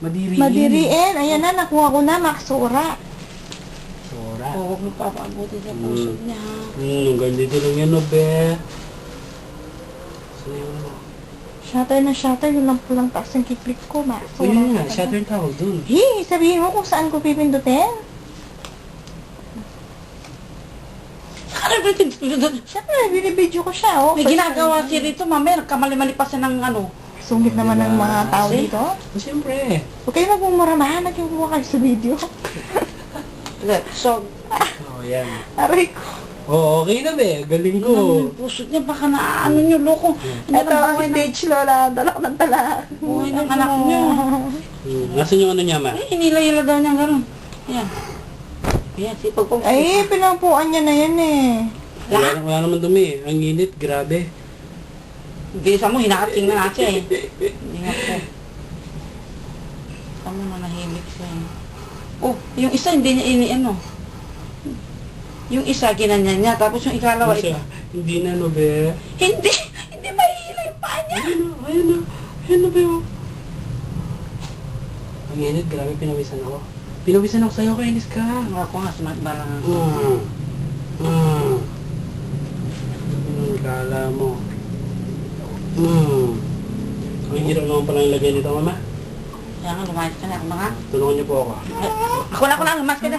Madiriin. Madiriin. Ayan na, nakuha ko na, maksura. Sora. Huwag mo papabuti sa puso niya. Ganito lang yan, no, be. Saan yung ano? Shutter, yun lang pulang taas ng kiklik ko, maksura. Ayun nga, shutter tawag dun. Hey, sabihin mo kung saan ko pipindutin. Ano ba ito? Siyempre, binibidyo ko siya, oh. May ginagawa siya rito, mamaya. Nagkamali-mali pa siya ng ano. Sungit naman ng mga tao dito. Siyempre. Huwag kayo magmumura-mahan, nagmumura kayo sa video. So, Yan. Aray ko. Oo, okay na, be. Galing ko. yung puso niya, baka na ano niyo, loko. Ano Ito ang ang buhay ng, stage lola, dalak ng tala. buhay ng anak niyo? Nasaan yung ano niya, ma? Eh, hinila-hila daw niya gano'n. Ayan. Ayan, sipag po. Ay, pinampuan niya na yan eh. Wala naman dumi. Ang init, grabe. Bisa mo, hinakating na siya eh. Hindi nga po. Tama na nahimik siya eh. Oh, yung isa hindi niya ano. Yung isa ginanyan niya, tapos yung ikalawa ito. Hindi na, no, be. Hindi mahihila yung paa niya. Ayun na, be, oh. Ang init, grabe, pinawisan ako. Pinawisan ako sa'yo, kainis ka. Ako nga, smart barang ako. Kala mo. Ang hirap naman pala yung lagay nito, mama. Kaya nga, lumayas ka na. Ako na nga. Tulungan niyo po ako. Ako na, lumayas ka na.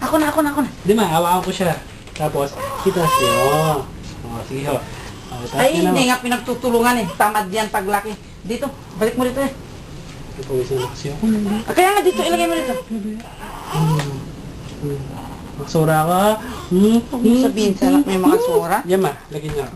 Ako na. Di ma, hawakan ko siya. Tapos, kita siya. Sige ho. Ay, hindi nga pinagtutulungan eh. Tamad yan paglaki. Dito, balik mo dito eh. Napawisan na kasi ako. Kaya nga dito, ilagay mo dito. Maksura ka. Huwag mo sabihin sa anak may mga sura. Yan ma, lagyan niya.